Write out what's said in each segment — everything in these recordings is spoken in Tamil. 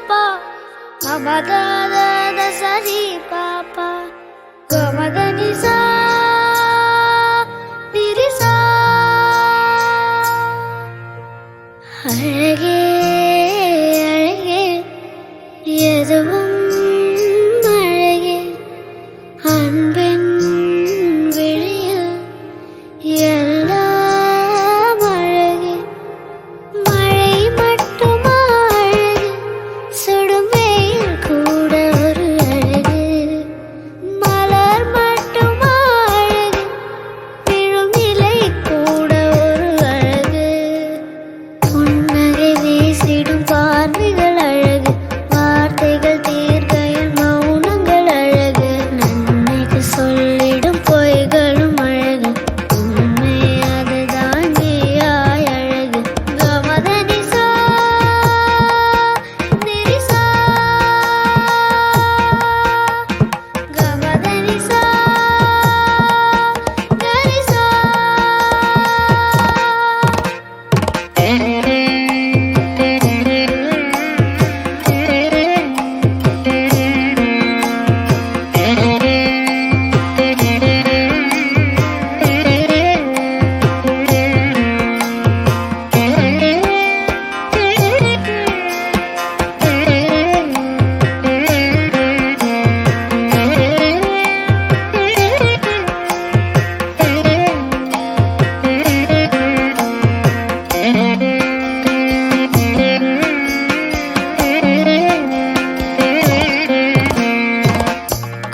pa ma ba da da da sa ri pa pa ga ma da ni sa ni ri sa அழகே அழகே எதுவும் அழகே அன்பின் விழியில் எல்லாம் அழகே மழை மட்டுமா அழகு சுடும் வெயில் கூட ஒரு அழகு மலர் மட்டுமா அழகு விழும் இலை கூட ஒரு அழகு புன்னகை வீசிடும் பார்வைகள் அழகு வார்த்தைகள் தீர்க்கையில் மௌனங்கள் அழகு நன்மைக்கு சொல்லிடும் பொய்களும் அழகு உண்மை அதுதான் மெய்யாய் அழகு கமதனிசா நிரிசா கமதனிசா கரிசா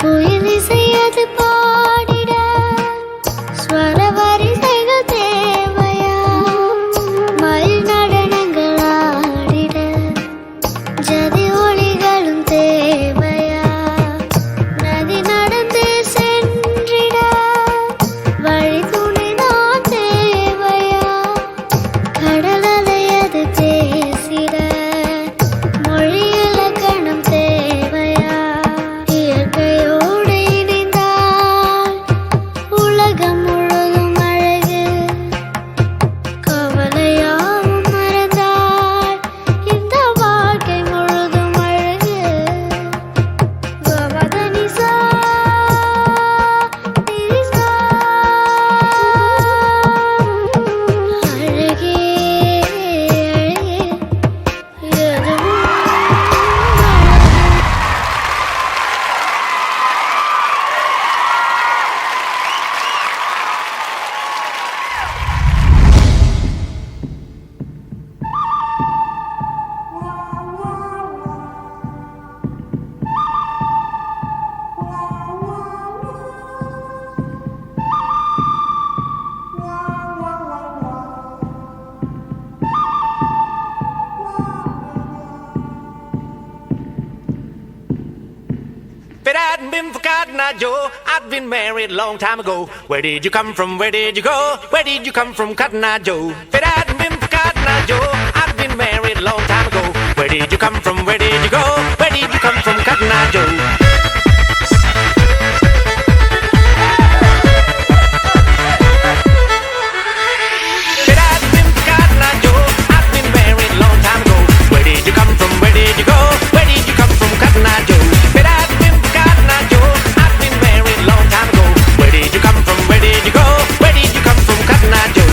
குயில் இசையது பாடிட ஸ்வர வரிசைகள் தேவையா மயில் நடனங்கள் ஆடிட ஜதி ஒளிகளும் தேவையா நதி நடந்தே சென்றிட வழி துணைதான் தேவையா கடல் அலையது பேசிட மொழி இலக்கணம் தேவையா இயற்கையோடு இணைந்தால் உலகம் முழுதும் அழகு கவலையாவும் மறந்தால் இந்த வாழ்க்கை முழுதும் அழகு கமதனிசா நிரிசா அழகே அழகே எதுவும் If it hadn't been for Cotton Eye Joe, I'd been married a long time ago. Where did you come from? Where did you go? Where did you come from, Cotton Eye Joe? If it hadn't been for Cotton Eye Joe, I'd been married a long time ago. Where did you come from? Where did you go? Where did you come from, Cotton Eye Joe? If it hadn't been for Cotton Eye Joe, I'd been married a long time ago. Where did you come from? Where did you go? Where did you come from, Cotton Eye Joe? If it hadn't been for Cotton Eye Joe, I'd been married a long time ago. Where did you come from? Where did you go? Where did you come from, Cotton Eye Joe?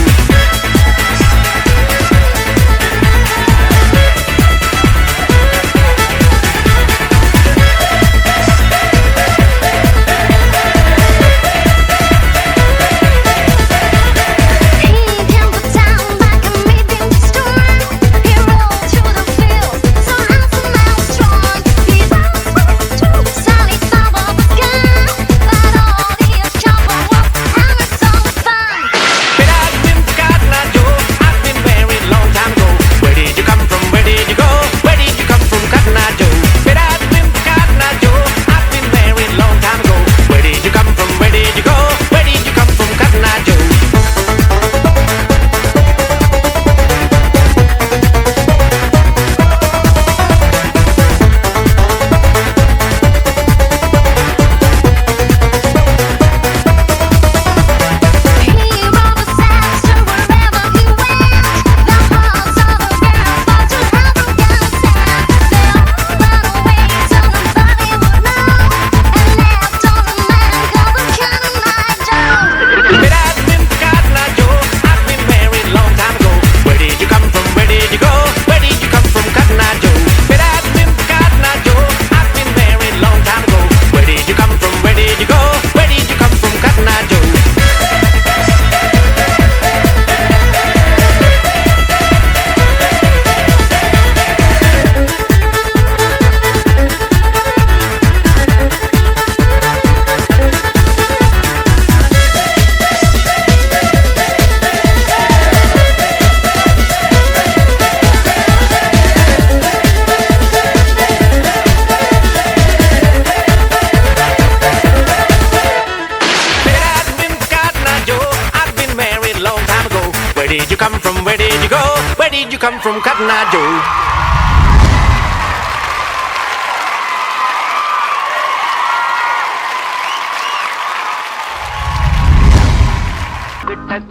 come from? Where did you go? Where did you come from, Cotton Eye Joe?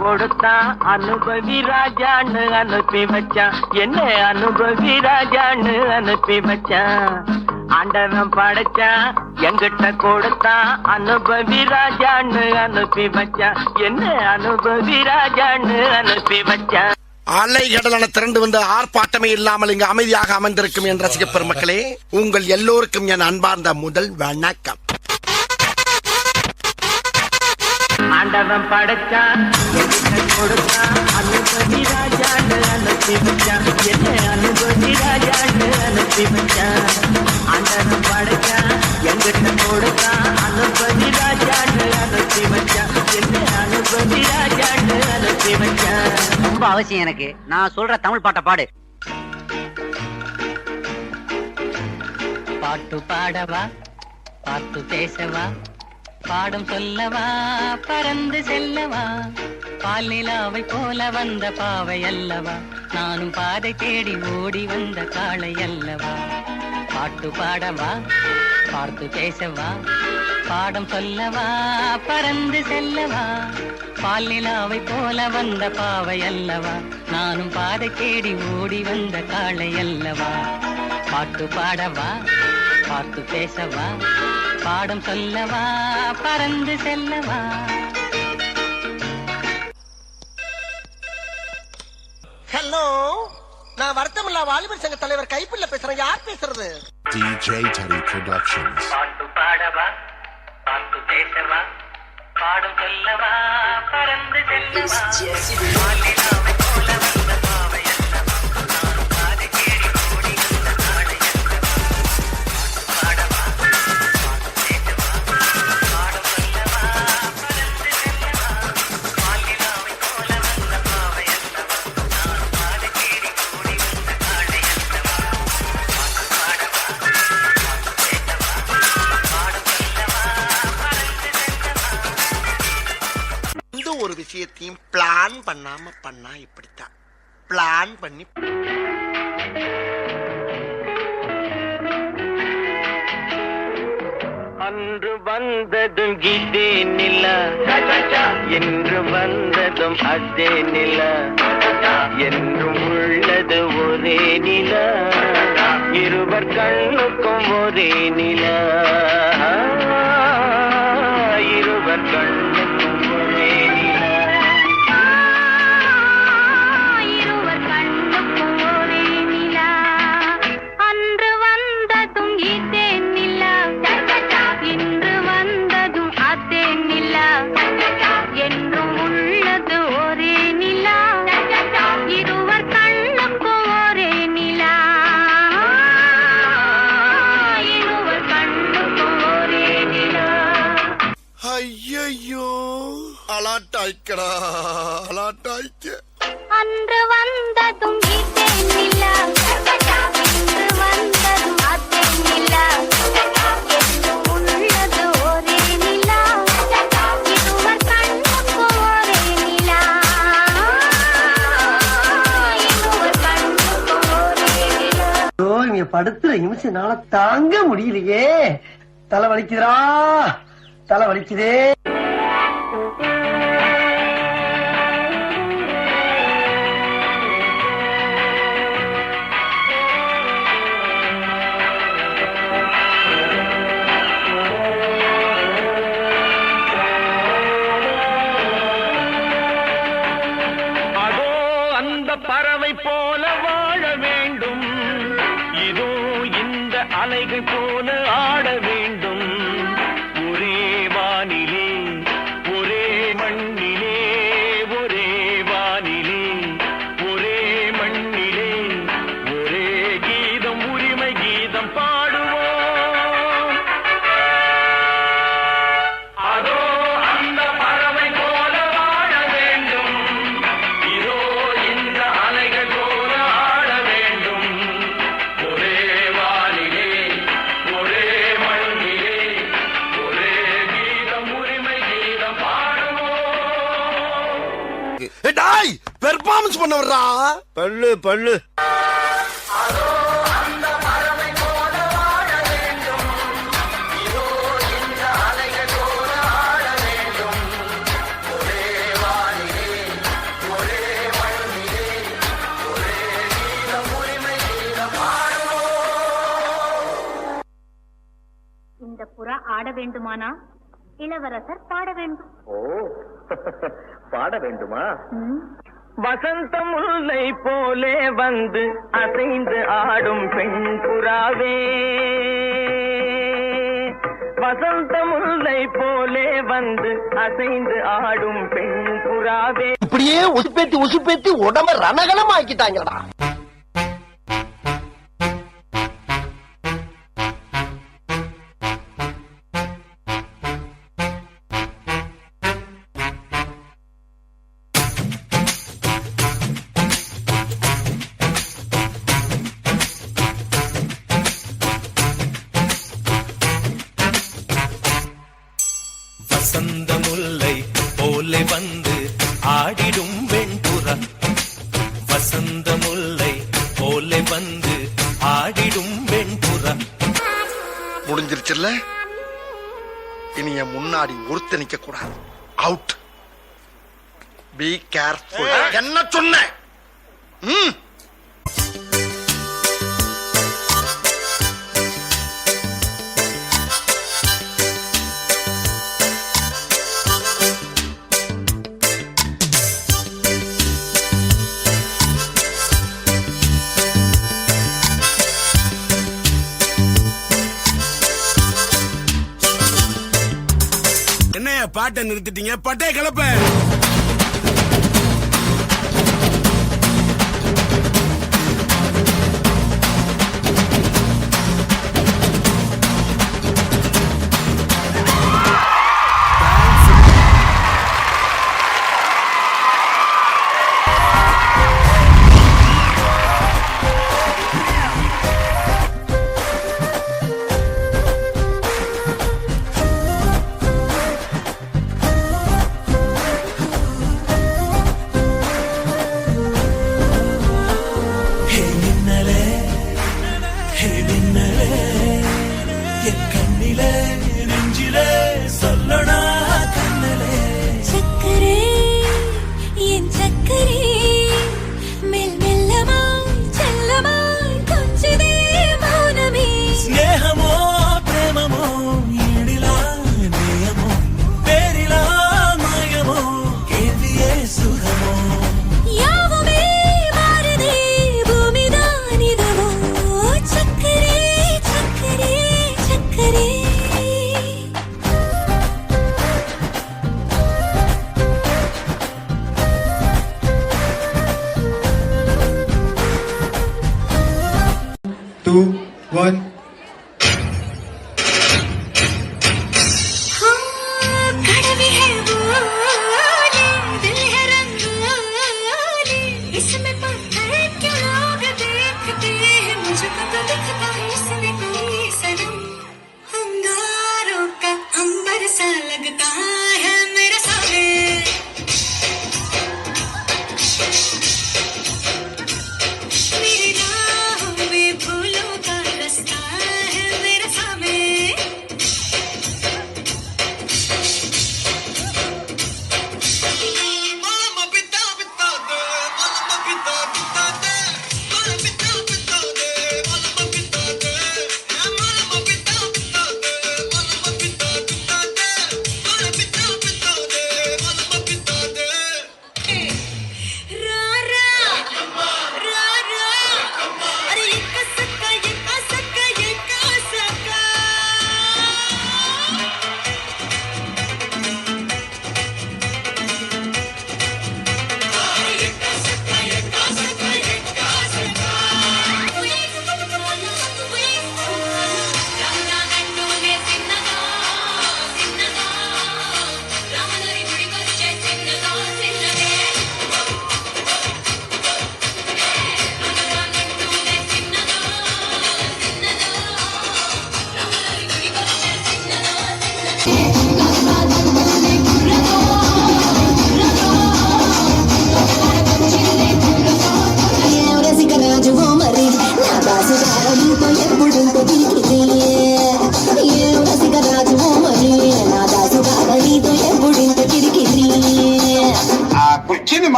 கொடுத்தா அனுபவி ராஜான்னு அனுப்பி வச்சான், என்ன அனுபவி ராஜான்னு அனுப்பி வச்சான். ஆண்டவன் படைச்சான் எங்கிட்ட கொடுத்தா அனுபவி ராஜான்னு அனுப்பி வச்சான், என்ன அனுபவி ராஜான்னு அனுப்பி வச்சான். அலை கடலான திரண்டு வந்து ஆர்ப்பாட்டமே இல்லாமல் இங்கு அமைதியாக அமர்ந்திருக்கும் என் ரசிக பெருமக்களே, உங்கள் எல்லோருக்கும் என் அன்பார்ந்த முதல் வணக்கம். ஆண்டவன் படைச்சான் எங்கிட்ட கொடுத்தான் அனுபவி ராஜான்னு அனுப்பி வச்சான், என்ன அனுபவி ராஜான்னு அனுப்பி வச்சான். ஆண்டவன் படைச்சான் எங்கிட்ட கொடுத்தான் அனுபவி ராஜான்னு அனுப்பி வச்சான், என்ன அனுபவி ராஜான்னு அனுப்பி வச்சான். ரொம்ப அவசியம் எனக்கு. நான் சொல்ற தமிழ் பாட்டை பாடு. பாட்டு பாடவா, பாட்டு பேசவா, பாடம் சொல்லவா, பறந்து செல்லவா, பாலிலாவை போல வந்த பாவை அல்லவா, நானும் பாதை தேடி ஓடி வந்த காளை அல்லவா. பாட்டு பாடவா, பாட்டு பேசவா, பாடம் சொல்லவா, பறந்து செல்லவா, பாலிலாவை போல வந்த பாவை அல்லவா, நானும் பாதை தேடி ஓடி வந்த காளை அல்லவா. பாட்டு பாடவா, பாட்டு பேசவா, பாடம் சொல்லவா, பறந்து செல்லவா. ஹலோ, நான் வருத்தமில்லா வாலிபர் சங்க தலைவர் கைப்புள்ள பேசுறேன். யார் பேசுறது? DJ Teddy Productions. பாட்டு பாடவா, பாட்டு பேசவா, பாடம் சொல்லவா, பறந்து செல்லவா, பாலிலாவை போல வந்த பாவை அல்லவா, நானும் பாதை தேடி ஓடி வந்த காளை அல்லவா. பாடவா, பாட்டு பேசவா, பாடம் சொல்லவா, பறந்து செல்லவா, பாலிலாவை போல வந்த பாவை அல்லவா, நானும் பாதை தேடி ஓடி வந்த காளை அல்லவா. பாடவா, பாட்டு பேசவா, பாடம் சொல்லவா, பறந்து செல்லவா. எந்த ஒரு விஷயத்தையும் பிளான் பண்ணாம பண்ணா இப்படித்தான். பிளான் பண்ணி அன்று வந்ததும் இதே நிலா, என்று வந்ததும் அதே நிலா, என்றும் உள்ளது ஒரே நிலா, இருவர் கண்ணுக்கும் ஒரே நிலா, இருவர் கண்ணுக்கும் ஒரே நிலா. இருவர் கண்ணுக்கும் ஒரே நிலா, அன்று வந்ததும் இதே நிலா, இன்று வந்ததும் அதே நிலா, என்றும் உள்ளது ஒரே நிலா, இருவர் கண்ணுக்கும் ஒரே நிலா, இருவர் கண்ணுக்கும் ஒரே நிலா. ஐயோ, அலாட்டாய்க்கடா, அலாட்டாய்க்க. அன்று வந்ததும் இதே நிலா, இன்று வந்ததும் அதே நிலா, என்றும் உள்ளது ஒரே நிலா, இருவர் கண்ணுக்கும் ஒரே நிலா, இருவர் கண்ணுக்கும் ஒரே நிலா. இங்க படுத்துற நிமிஷம்னால தாங்க முடியலையே. தலை வலிக்குதுடா, தலை வலிக்குதே. அதோ அந்த பறவை போல வாழ வேண்டும், இதோ இந்த அலைகள் போல ஆட வேண்டும், ஒரே வானிலே ஒரே மண்ணிலே, ஒரே வானிலே ஒரே மண்ணிலே, ஒரே கீதம் உரிமை கீதம் பாடுவோம். அதோ அந்த பறவை போல வாழ வேண்டும், இதோ இந்த அலைகள் போல ஆட வேண்டும், ஒரே வானிலே ஒரே மண்ணிலே. பெர்ஃபார்மன்ஸ் பண்ண வர்றா. பல்லு பல்லு. இந்த புறா ஆட வேண்டுமானா இளவரசர் பாட வேண்டும். ஓ பாட வேண்டுமா? வசந்த முல்லை போலே வந்து அசைந்து ஆடும் பெண் புறாவே, வசந்த முல்லை போலே வந்து அசைந்து ஆடும் பெண் புறாவே. இப்படியே உசுப்பேத்தி உடம்ப ரணகலம் ஆக்கிட்டாங்கடா. வசந்த முல்லை போலே வந்து ஆடிடும் வெண்புறா, வசந்த முல்லை போலே வந்து ஆடிடும் வெண்புறா. முடிஞ்சிருச்சுல்ல? இனி என் முன்னாடி ஒருத்த நிக்க கூடாது. அவுட். Be careful. என்ன சொன்ன? பாட்டை நிறுத்திட்டீங்க, பட்டே கிளப்ப.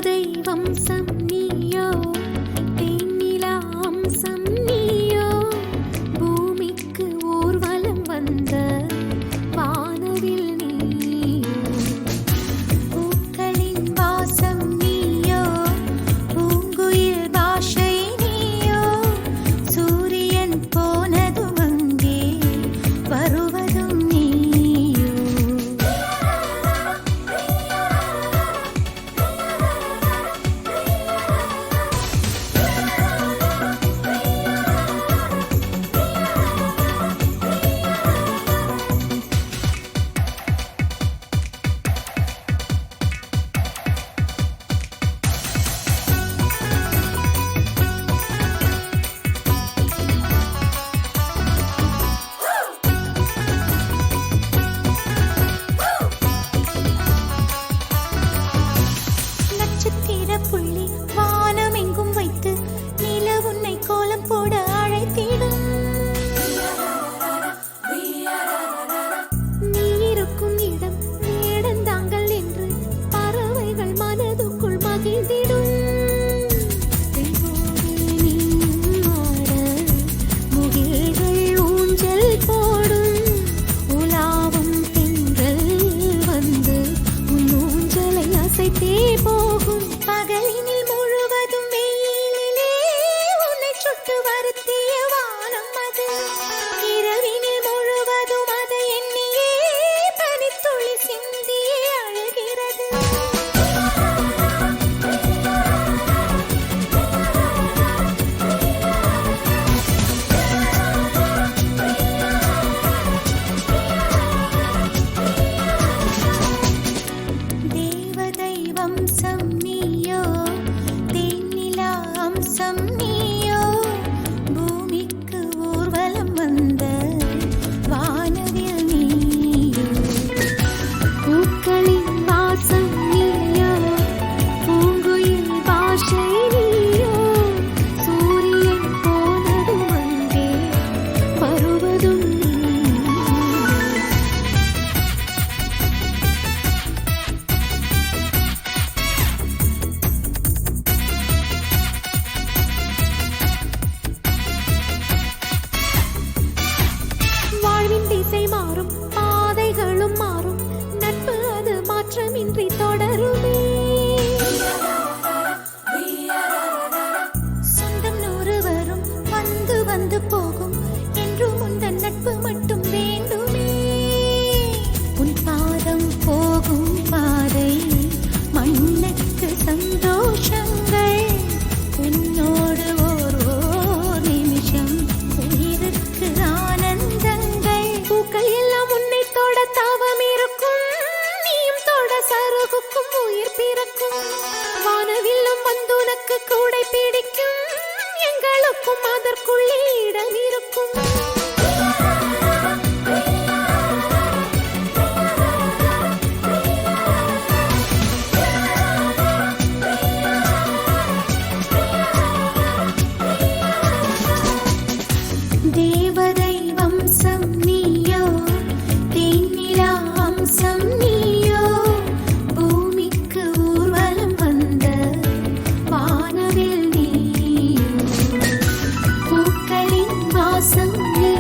தேவதை வம்சம் நீயோ தேனிலா அம்சம் நீயோ பூமிக்கு ஊர்வலம் வந்த வானவில் நீயோ பூக்களின் வாசம் நீயோ பூங்குயில் பாஷை நீயோ சூரியன் போனதும் அங்கே வருவதும் நீயோ நட்சத்திர புள்ளி வானமெங்கும் வைத்து நில உன்னை கோலம் போட அழைத்திடும் நீ இருக்கும் இடம் வேடந்தாங்கள் என்று பறவைகள் மனதுக்குள் மகிழ்ந்திடும் தென்போடு நீயும் ஆட முகில்கள் ஊஞ்சல் போடும் உலாவும் தென்றல் வந்து உன் ஊஞ்சலை அசைத்தே போகும் பகலினில் முழுவதும் வெயிலிலே உன்னை சுட்டு வருத்திய வானம் அது இரவினில் முழுவதும் அதை எண்ணியே பனித்துளி சிந்தியே அழுகிறது தேவதை வம்சம் நீயோ தேனிலா அம்சம் நீயோ பூமிக்கு ஊர்வலம் வந்த வானவில் நீயோ பூக்களின் வாசம் நீயோ பூங்குயில் பாஷை நீயோ சூரியன் போனதும் அங்கே வருவதும் நீயோ வாழ்வின் திசை மாறும் பாதைகளும் மாறும் நட்பு அது மாற்றமின்றி தொடருமே சொந்தம் நூறு வரும் வந்து வந்து போகும் என்றும் உந்தன் நட்பு மட்டும் வேண்டுமே உன் பாதம் போகும் பாதை மண்ணுக்கு சந்தோஷங்கள் உன்னோடு ஓர் நிமிஷம் உயிருக்கு ஆனந்தங்கள் பூக்கள் எல்லாம் உன்னை தொட தவம் இருக்கும் நீயும் தொட சருகுக்கும் உயிர் பிறக்கும் வானவில்லும் வந்து உனக்கு கூடை பிடிக்கும் எங்களுக்கும் அதற்குள்ளே இடம் இருக்கும் தேவதை வம்சம் நீயோ தேனிலா அம்சம் நீயோ பூமிக்கு ஊர்வலம் வந்த வானவில் நீயோ பூக்களின் வாசம் நீ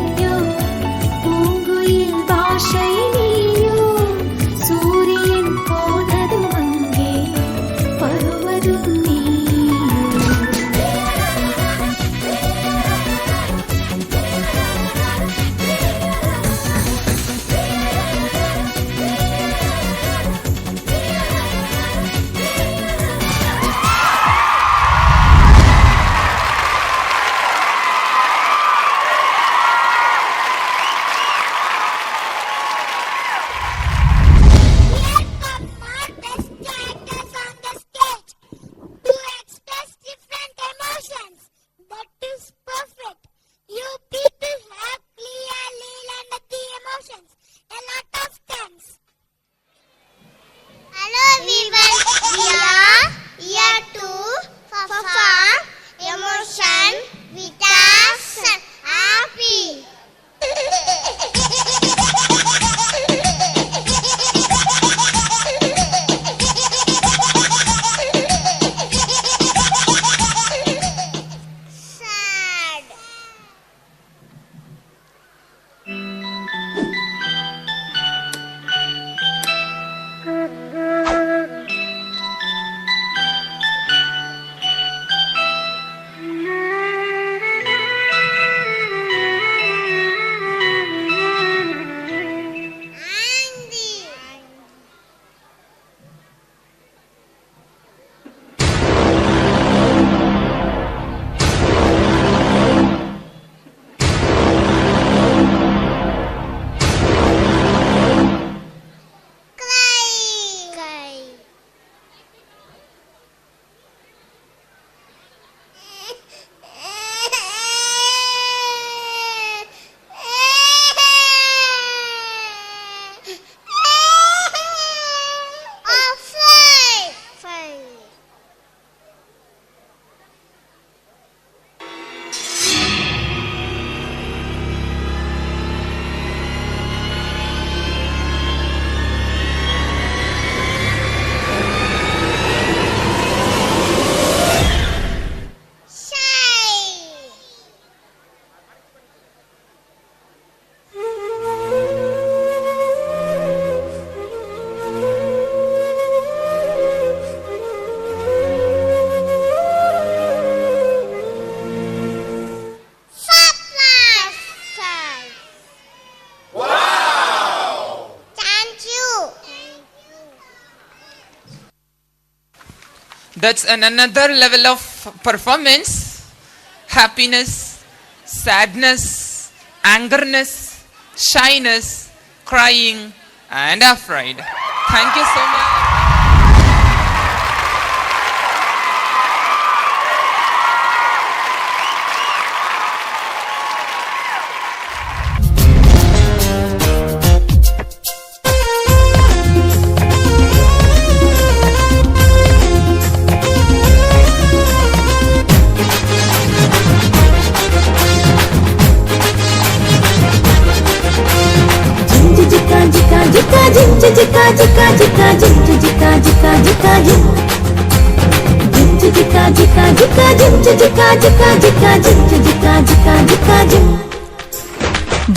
That's another level of performance. Happiness, sadness, angerness, shyness, crying, and afraid. Thank you so much.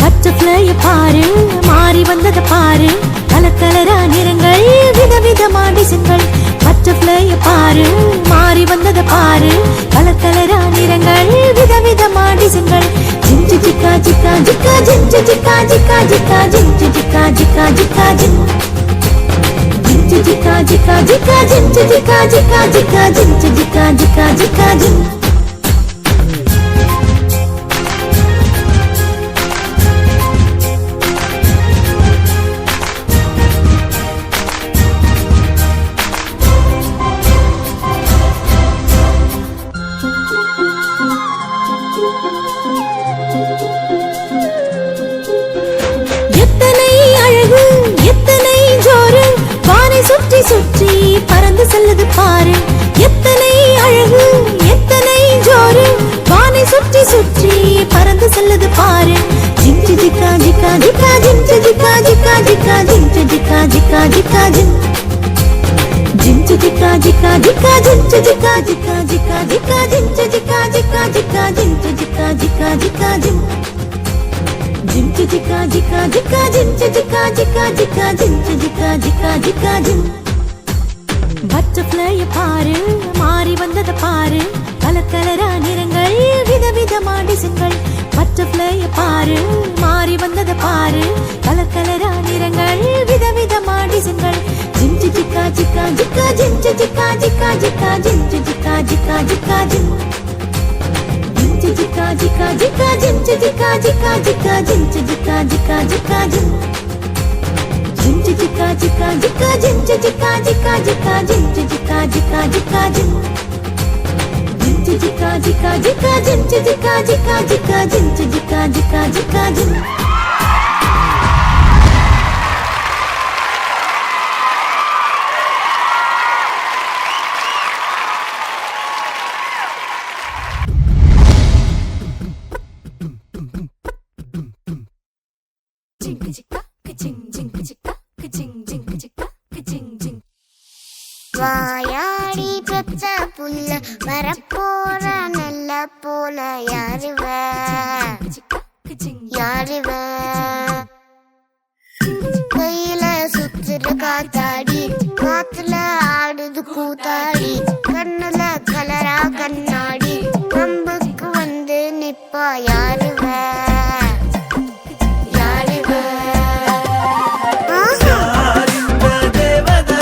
Butterfly பாரு மாறி வந்தத பாரு கலர் கலரா நிறங்கள் விதவிதமா டிசைன்கள் பட்டர்ஃப்ளை பாரு மாறி வந்தத பாரு கலர் கலரா நிறங்கள் விதவிதமா டிசைன்கள் ஜிஞ்சு ஜிக்கா ஜிக்கா ஜிக்கா ஜிஞ்சு ஜிக்கா ஜிக்கா ஜிக்கா ஜிஞ்சு ஜிக்கா ஜிக்கா ஜிக்கா ஜிஞ்சு ஜிக்கா ஜிக்கா ஜிக்கா ஜிஞ்சு ஜிக்கா ஜிக்கா ஜிக்கா ஜிஞ்சு ஜிக்கா ஜிக்கா ஜிக்கா ஜின் சுற்றி பறந்து செல்லுது பாரு எத்தனை அழகு எத்தனை ஜோரு வானை சுற்றி சுற்றி பறந்து செல்லுது பாரு ஜிஞ்சு ஜிக்கா ஜிக்கா ஜிக்கா ஜிஞ்சு ஜிக்கா ஜிக்கா ஜிக்கா ஜிஞ்சு ஜிக்கா ஜிக்கா ஜிக்கா ஜின் ஜிஞ்சு ஜிக்கா ஜிக்கா ஜிக்கா ஜிஞ்சு ஜிக்கா ஜிக்கா ஜிக்கா ஜிக்கா ஜிஞ்சு ஜிக்கா ஜிக்கா ஜிக்கா ஜிஞ்சு ஜிக்கா ஜிக்கா ஜிக்கா ஜின் ஜிஞ்சு ஜிக்கா ஜிக்கா ஜிக்கா ஜிஞ்சு ஜிக்கா ஜிக்கா ஜிக்கா ஜிஞ்சு ஜிக்கா ஜிக்கா ஜிக்கா ஜின் பட்டர்ஃப்ளை பாரு மாறி வந்தத பாரு கலர் கலரா நிறங்கள் விதவிதமா டிசைன்கள் பட்டர்ஃப்ளை பாரு மாறி வந்தத பாரு கலர் கலரா நிறங்கள் விதவிதமா டிசைன்கள் ஜிஞ்சு ஜிக்கா ஜிக்கா ஜிக்கா ஜிஞ்சு ஜிக்கா ஜிக்கா ஜிக்கா ஜிஞ்சு ஜிக்கா ஜிக்கா ஜிக்கா ஜின் ஜிஞ்சு ஜிக்கா ஜிக்கா ஜிக்கா ஜிஞ்சு ஜிக்கா ஜிக்கா ஜிக்கா ஜிஞ்சு ஜிக்கா ஜிக்கா ஜிக்கா ஜின் ஜிஞ்சு ஜிக்கா ஜிக்கா ஜிக்கா ஜிஞ்சு ஜிக்கா ஜிக்கா ஜிக்கா ஜிஞ்சு ஜிக்கா ஜிக்கா ஜிக்கா ஜின் ஜிஞ்சு ஜிக்கா ஜிக்கா ஜிக்கா ஜிஞ்சு ஜிக்கா ஜிக்கா ஜிக்கா ஜிஞ்சு ஜிக்கா ஜிக்கா ஜிக்கா ஜின் வாயாடி பெத்த புள்ள வரப்போற நல்ல போல யாருவ யாருவ கையில சுத்துற காத்தாடி காத்துல ஆடுது கூத்தாடி கண்ணுல கலரா கண்ணாடி நம்புக்கு வந்து நிப்பா யாருவ தேவதை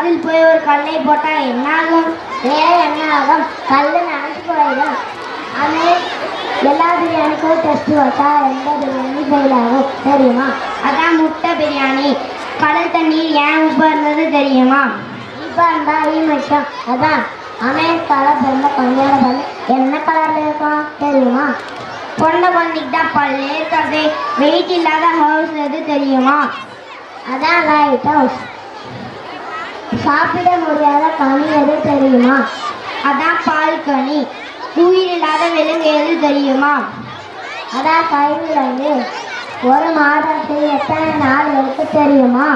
அதில் போய் ஒரு கல்லை போட்டா என்னாகும்? வேற என்ன ஆகும்? கல்லு நினைச்சு போயிடும். அதே எல்லா பிரியாணிக்கும் டெஸ்ட் வச்சா எந்த பிரியாணி ஃபெயில் ஆகும் தெரியுமா? அதான் முட்டை பிரியாணி. கடல் தண்ணீர் ஏன் உப்பு இருந்தது தெரியுமா? இப்போ இருந்தா ஈமட்டம். அதான் அமெரிக்காவில் பிறந்த கொஞ்சம் பல்லு என்ன கலர்ல இருக்கும் தெரியுமா? பொண்ணை குழந்தைக்கு தான் பல்லு இருக்கிறது. வெயிட் இல்லாத ஹவுஸ் எது தெரியுமா? அதான் லைட் ஹவுஸ். சாப்பிட முடியாத கனி எது தெரியுமா? அதான் பால்கனி. உயிர் இல்லாத விலங்கு எது தெரியுமா? அதான் கைவிலங்கு. ஒரு மாதத்தில் எத்தனை நாள் இருக்கு தெரியுமா?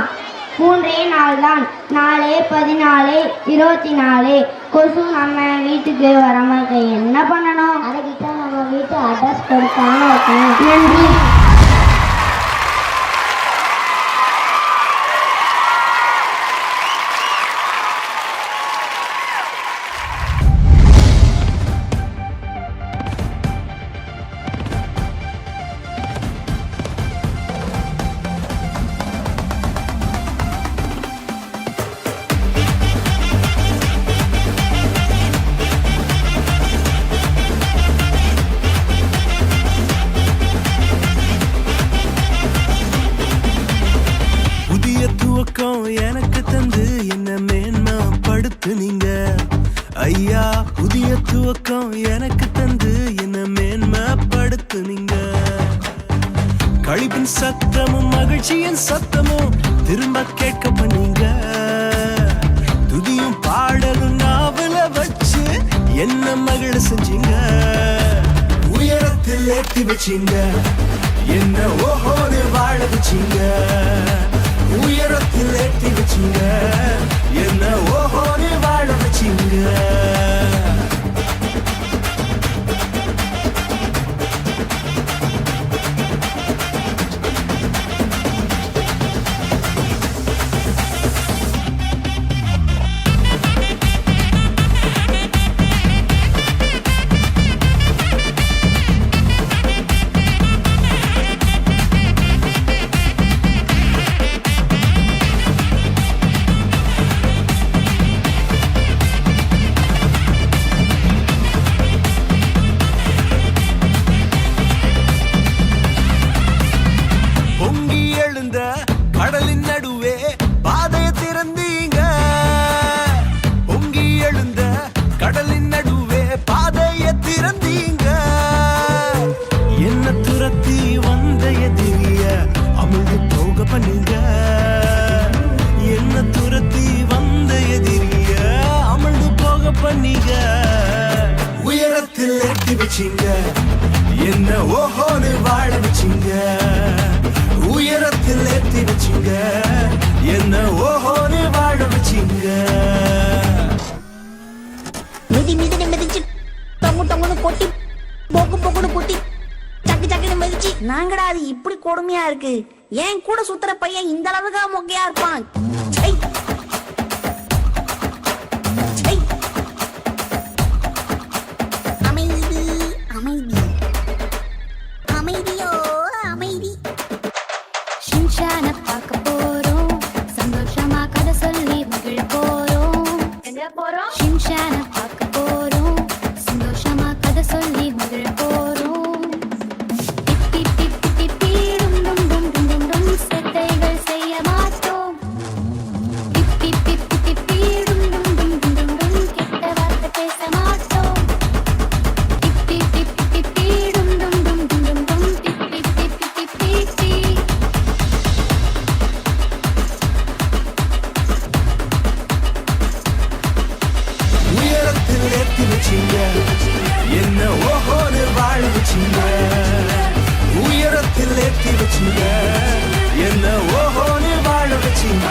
3 நாள் தான். 4 14 24. கொசு நம்ம வீட்டுக்கு வராம என்ன பண்ணணும்? அதுக்கிட்ட நம்ம வீட்டு அட்ரஸ் கொடுக்காம இருக்கணும். நன்றி. எனக்கு தந்து என்ன மேன்மைப்படுத்துனீங்க ஐயா. புதிய துவக்கம் எனக்கு தந்து என்ன மேன்மைப்படுத்துனீங்க. கழிப்பின் சத்தமும் மகிழ்ச்சியின் சத்தமும் திரும்ப கேட்க பண்ணீங்க. துதியும் பாடலும் நாவல வச்சு என்ன மகிழ செஞ்சீங்க. உயரத்தில் ஏற்றி வச்சீங்க என்ன ஓஹோன்னு வாழ வச்சீங்க. உயரத்தில் ஏற்றி வச்சீங்க என்ன ஓஹோன்னு வாழ வச்சீங்க. கடலின் நடுவே பாதையை திறந்தீங்க. பொங்கி எழுந்த கடலின் நடுவே பாதையை திறந்தீங்க. என்ன துரத்தி வந்த எதிரிய அமிழ்ந்து போக பண்ணீங்க. என்ன துரத்தி வந்த எதிரிய அமிழ்ந்து போக பண்ணீங்க. உயரத்தில் ஏற்றி வச்சீங்க என்ன ஓஹோன்னு வாழ வச்சீங்க. உயரத்தில் ஏற்றி வச்சீங்க என்ன ஓஹோன்னு வாழ வச்சீங்க. மிதி மிதினு மிதிச்சு தொங்கு தொங்குன்னு கொட்டி போக்கு போக்குன்னு கொட்டி சக்கு சக்குன்னு மிதிச்சு நாங்கடா அது இப்படி கொடுமையா இருக்கு. ஏன் கூட சுத்துற பையன் இந்த அளவுக்கு மொக்கையா இருப்பான். அமைதி அமைதி அமைதியோ அமைதி. ஷின்சான பார்க்க போறோம். சந்தோஷமா கதை சொல்லி மகிழ போறோம். எங்க போறோம்? ஷின்சான பார்க்க போறோம். சந்தோஷமா கதை சொல்லி மகிழ போறோம். டிப்பி டிப்பி டிப்பி டும் டும் டும் டும் டும் டும் சேட்டைகள் செய்ய மாட்டோம். டிப்பி டிப்பி டிப்பி டும் டும் டும் டும் டும் டும் கெட்ட வார்த்தை பேச மாட்டோம். டிப்பி டிப்பி டிப்பி டும் டும் டும் டும் டும் டும் டிப்பி டிப்பி டிப்பி டி. உயரத்தில் ஏற்றி வச்சீங்க என்ன ஓஹோன்னு வாழ வச்சீங்க. உயரத்தில் ஏற்றி வச்சீங்க என்ன ஓஹோன்னு வாழ வச்சீங்க.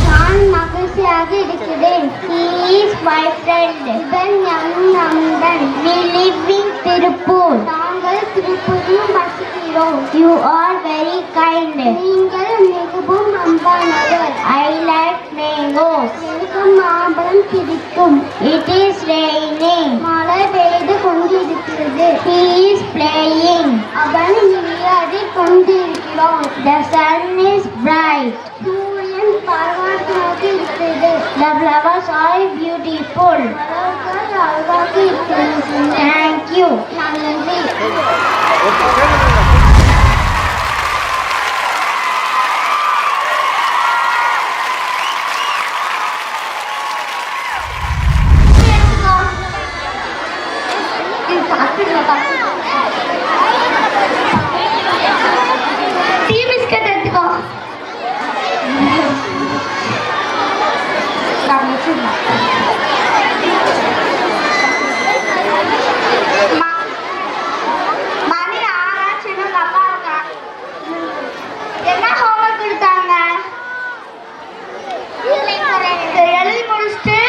நான் மகிழ்ச்சியாக இருக்கிறேன். He is my friend. இவன் என் நண்பன். We live in Tiruppur. நாங்கள் திருப்பூரில் வசிக்கிறோம். இருக்கிறோம். You are very kind. நீங்கள் மிகவும் அன்பானவர். I like mangoes. எனக்கு மாம்பழம் பிடிக்கும். It is raining. மழை பெய்து கொண்டிருக்கிறது. He is playing. அவன் விளையாடிக் கொண்டிருக்கிறான். The sun is bright. சூரியன் பரவலாக இருக்கிறது. The flowers are beautiful. மலர்கள் அழகாக இருக்கிறது. Thank you. நன்றி. டீ பிஸ்கட் எடுத்துக்கோ. மணி ஆராய்ச்சின்னு அப்பா இருக்கா. என்ன ஹோம்ஒர்க் கொடுத்தாங்க? எழுதி முடிச்சுட்டு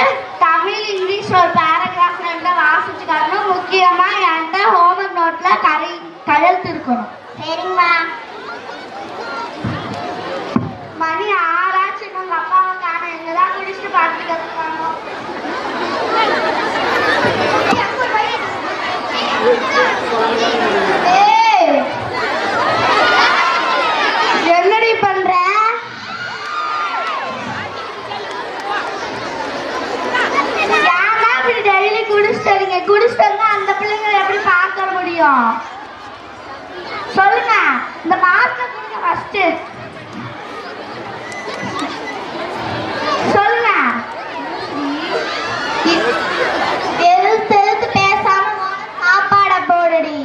தமிழ் இங்கிலீஷ் ஒரு பேராகிராஃப் ரெண்டா வாசிச்சு காட்டணும். முக்கியமா என்கிட்ட ஹோம்ஒர்க் நோட்ல கையெழுத்து இருக்கணும். சரிங்கம்மா. மணி ஆராய்ச்சி உங்க அப்பாவை காண எங்கதான் குடிச்சிட்டு பார்த்துட்டு இருக்காங்க. என்னடி பண்ற? யாரா இப்படி டெய்லி குடிச்சிட்டு குடிச்சிட்டு அந்த பிள்ளைங்களை எப்படி பார்க்க முடியும்? சொல்லுங்க. இந்த மாஸ்க கொடுங்க ஃபர்ஸ்ட். சொல்லுங்க. எழுத்து பேசாம சாப்பாட போடுடி.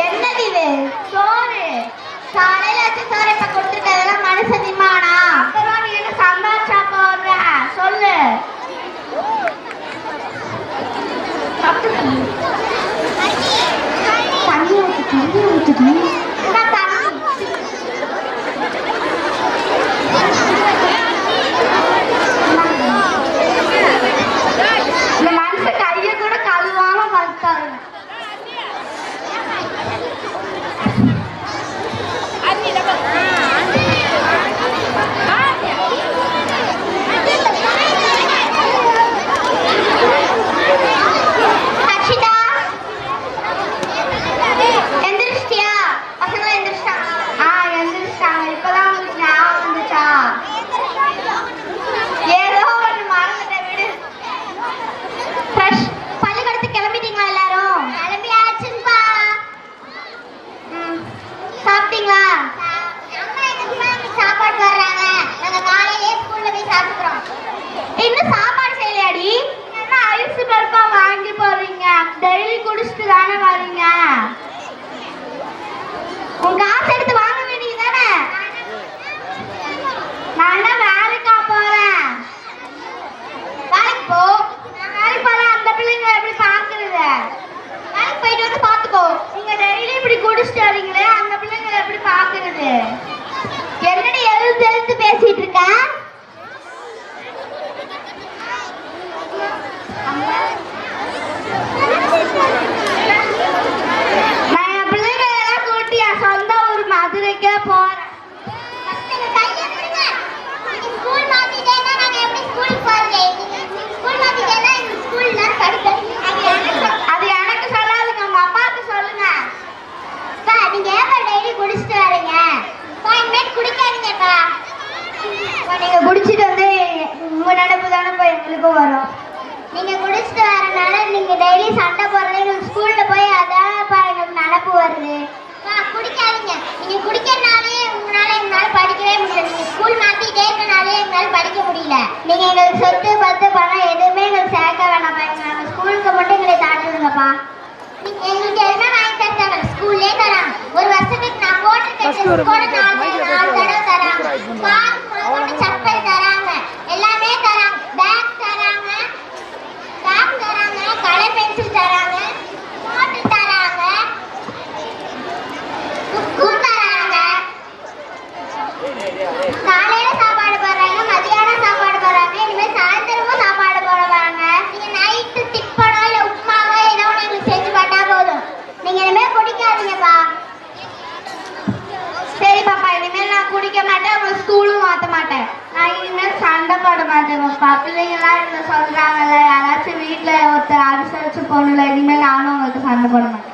என்னது இது? சோறு. காலையில வச்சு சோறு இப்ப கொடுத்துட்டதெல்லாம் மனுஷ திம்மானா? நீ என்ன சம்பாரிச்சா போடுற? சொல்லு. தண்ணி ஊத்துடி. இந்த மனுஷ கைய கூட கழுவாம வளர்த்தாரு. எந்திரிச்சிட்டியா? பசங்களா எந்திரிச்சிட்டாங்க. எந்திரிச்சிட்டாங்க. இப்பதான் உங்களுக்கு ஞாபகம் வந்துச்சா? ஏதோ ஒன்று மறந்துட்டேன் விடு. பள்ளிக்கூடத்துக்கு கிளம்பிட்டீங்களா எல்லாரும்? கிளம்பியாச்சுப்பா. சாப்பிட்டீங்களா? சாப்பாடு வர்றாங்க. நாங்க காலையிலே ஸ்கூல்ல போய் சாப்பிடுறோம். இன்னும் சாப்பாடு செய்யலையாடி? என்ன அரிசி பருப்பா வாங்கி போறீங்க? டெய்லி குடிச்சிட்டு தானே வரீங்க. உங்க காசு எடுத்து வாங்க வேண்டியது தானே? நான் வேலைக்கா போறேன். வேலைக்கு போ. நான் வேலைக்கு போறேன். அந்த பிள்ளைங்க எப்படி பாக்குறது? வேலைக்கு போயிட்டு வந்து பாத்துக்கோ. நீங்க டெய்லி இப்படி குடிச்சிட்டு வரீங்களே, அந்த பிள்ளைங்களை எப்படி பாக்குறது? என்னடி எழுத்து பேசிட்டு இருக்க? நான் என் பிள்ளைங்களை எல்லாம் கூட்டி என் சொந்த ஊர் மதுரைக்கே போறேன். அது எனக்கு சொல்லாதுங்க. உங்க அப்பாவுக்கு சொல்லுங்க. நீங்க ஏன் டெய்லி குடிச்சிட்டு வரீங்க? குடிக்காதீங்கப்பா. நீங்க குடிச்சிட்டு வந்து உங்க நினைப்பு தானே போய் எங்களுக்கும் வரும். நீங்க குடிச்சிட்டு வரனால நீங்க டெய்லி சண்டை போடுறது எங்களுக்கு ஸ்கூல்ல போய் அதான்ப்பா எங்களுக்கு நினப்பு வருது. குடிக்காதீங்க. நீங்க குடிக்கிறனாலே எங்களால படிக்கவே முடியல. நீங்க ஸ்கூல் மாத்திட்டே இருக்கனாலே எங்களால படிக்க முடியல. நீங்க எங்களுக்கு சொத்து பத்து பணம் எதுவுமே எங்களுக்கு சேர்க்க வேணாம்ப்பா. எங்க ஸ்கூலுக்கு மட்டும் எங்களை தாட்டுதுங்கப்பா. நீங்க எங்களுக்கு என்ன வாங்கி தராங்க? ஸ்கூல்லே தராங்க. ஒரு வருஷத்துக்கு நான் போட்டு கூட 4 தடவை தராங்க. சப்பல் தராங்க. எல்லாமே தராங்க. பேக் தராங்க. கலர் பென்சில் தராங்க. நோட்டு தராங்க. புக்கு தராங்க. காலையில சாப்பாடு போடுறாங்க. மதியானம் சாப்பாடு போடுறாங்க. இனிமேல் சாயந்தரமும் சாப்பாடு போடுவாங்க. நீங்க நைட்டு டிப்பனோ இல்ல பிள்ளைங்கலாம் இந்த சொல்றாங்கல்ல, யாராச்சும் வீட்டுல ஒருத்தர் அனுசரிச்சு போகணும்ல, இனிமேல் நானும் உங்களுக்கு சண்டை போட மாட்டேன்.